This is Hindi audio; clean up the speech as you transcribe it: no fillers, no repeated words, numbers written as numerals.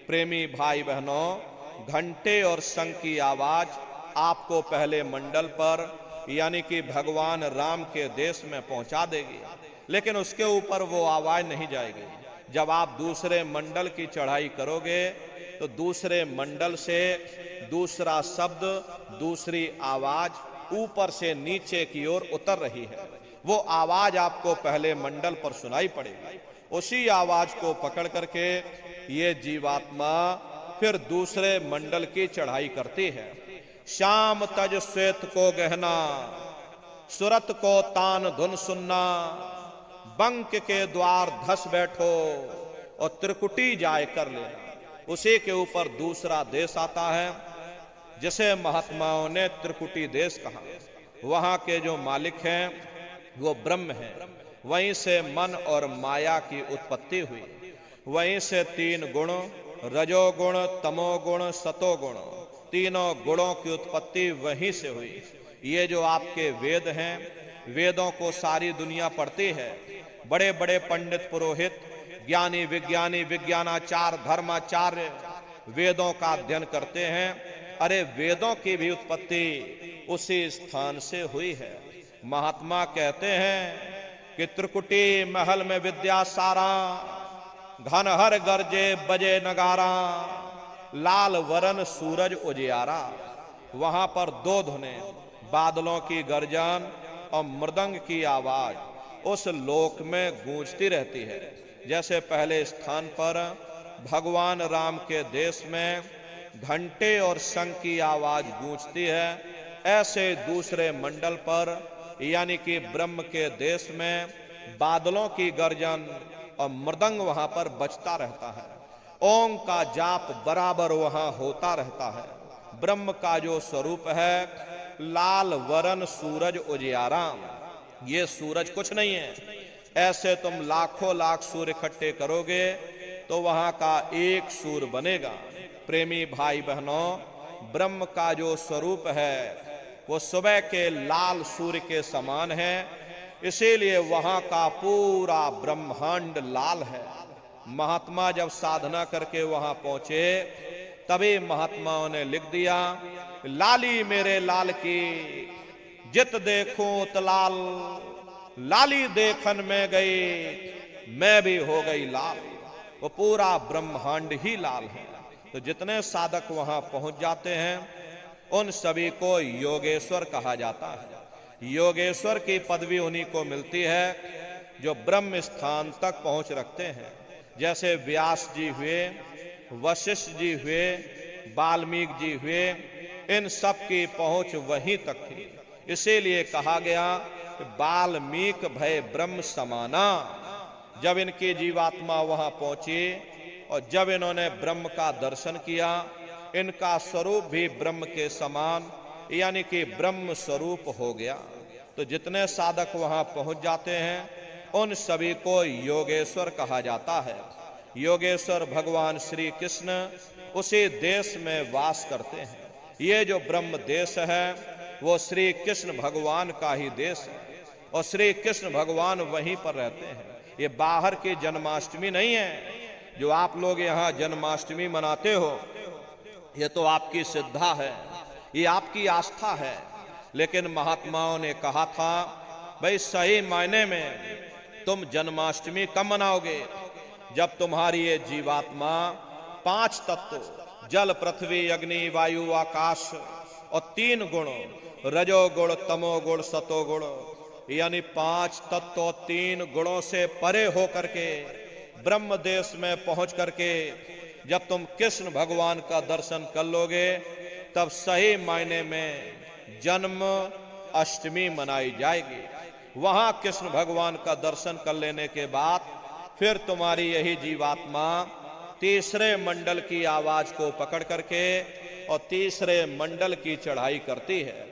प्रेमी भाई बहनों, घंटे और शंख की आवाज आपको पहले मंडल पर यानी कि भगवान राम के देश में पहुंचा देगी, लेकिन उसके ऊपर वो आवाज नहीं जाएगी। जब आप दूसरे मंडल की चढ़ाई करोगे तो दूसरे मंडल से दूसरा शब्द, दूसरी आवाज ऊपर से नीचे की ओर उतर रही है। वो आवाज आपको पहले मंडल पर सुनाई पड़ेगी। उसी आवाज को पकड़ करके ये जीवात्मा फिर दूसरे मंडल की चढ़ाई करती है। श्याम तज श्वेत को गहना, सुरत को तान धुन सुनना, बंक के द्वार धस बैठो और त्रिकुटी जाय कर लेना। उसी के ऊपर दूसरा देश आता है जिसे महात्माओं ने त्रिकुटी देश कहा। वहां के जो मालिक हैं वो ब्रह्म है। वहीं से मन और माया की उत्पत्ति हुई। वहीं से तीन गुण, रजोगुण, तमोगुण, सतोगुण, तीनों गुणों की उत्पत्ति वहीं से हुई। ये जो आपके वेद हैं, वेदों को सारी दुनिया पढ़ती है। बड़े बड़े पंडित पुरोहित, ज्ञानी विज्ञानी, विज्ञानाचार्य, धर्माचार्य वेदों का अध्ययन करते हैं। अरे वेदों की भी उत्पत्ति उसी स्थान से हुई है। महात्मा कहते हैं कि त्रिकुटी महल में विद्या सारा, घन हर गरजे बजे नगारा, लाल वरन सूरज उजियारा। वहां पर दो धुनें, बादलों की गर्जन और मृदंग की आवाज उस लोक में गूंजती रहती है। जैसे पहले स्थान पर भगवान राम के देश में घंटे और शंख की आवाज गूंजती है, ऐसे दूसरे मंडल पर यानी कि ब्रह्म के देश में बादलों की गर्जन और मृदंग वहां पर बजता रहता है। ओम का जाप बराबर वहां होता रहता है। ब्रह्म का जो स्वरूप है लाल वरन सूरज उजियारा। ये सूरज कुछ नहीं है। ऐसे तुम लाखों लाख सूर्य इकट्ठे करोगे तो वहां का एक सूर्य बनेगा। प्रेमी भाई बहनों, ब्रह्म का जो स्वरूप है वो सुबह के लाल सूर्य के समान है। इसीलिए वहां का पूरा ब्रह्मांड लाल है। महात्मा जब साधना करके वहां पहुंचे तभी महात्माओं ने लिख दिया, लाली मेरे लाल की जित देखूं तलाल, लाली देखन में गई मैं भी हो गई लाल। वो पूरा ब्रह्मांड ही लाल है। तो जितने साधक वहां पहुंच जाते हैं उन सभी को योगेश्वर कहा जाता है। योगेश्वर की पदवी उन्हीं को मिलती है जो ब्रह्म स्थान तक पहुंच रखते हैं। जैसे व्यास जी हुए, वशिष्ठ जी हुए, वाल्मीकि जी हुए, इन सब की पहुंच वहीं तक थी। इसीलिए कहा गया कि वाल्मीकि भय ब्रह्म समाना। जब इनकी जीवात्मा वहां पहुंची और जब इन्होंने ब्रह्म का दर्शन किया, इनका स्वरूप भी ब्रह्म के समान यानी कि ब्रह्म स्वरूप हो गया। तो जितने साधक वहां पहुंच जाते हैं उन सभी को योगेश्वर कहा जाता है। योगेश्वर भगवान श्री कृष्ण उसी देश में वास करते हैं। ये जो ब्रह्म देश है वो श्री कृष्ण भगवान का ही देश है और श्री कृष्ण भगवान वहीं पर रहते हैं। ये बाहर की जन्माष्टमी नहीं है जो आप लोग यहाँ जन्माष्टमी मनाते हो। ये तो आपकी श्रद्धा है, ये आपकी आस्था है। लेकिन महात्माओं ने कहा था भाई सही मायने में तुम जन्माष्टमी कब मनाओगे? जब तुम्हारी ये जीवात्मा पांच तत्व जल, पृथ्वी, अग्नि, वायु, आकाश और तीन गुण रजोगुण, तमोगुण, सतोगुण यानी पांच तत्व तीन गुणों से परे हो करके ब्रह्म देश में पहुंच करके जब तुम कृष्ण भगवान का दर्शन कर लोगे तब सही मायने में जन्म अष्टमी मनाई जाएगी। वहां कृष्ण भगवान का दर्शन कर लेने के बाद फिर तुम्हारी यही जीवात्मा तीसरे मंडल की आवाज को पकड़ करके और तीसरे मंडल की चढ़ाई करती है।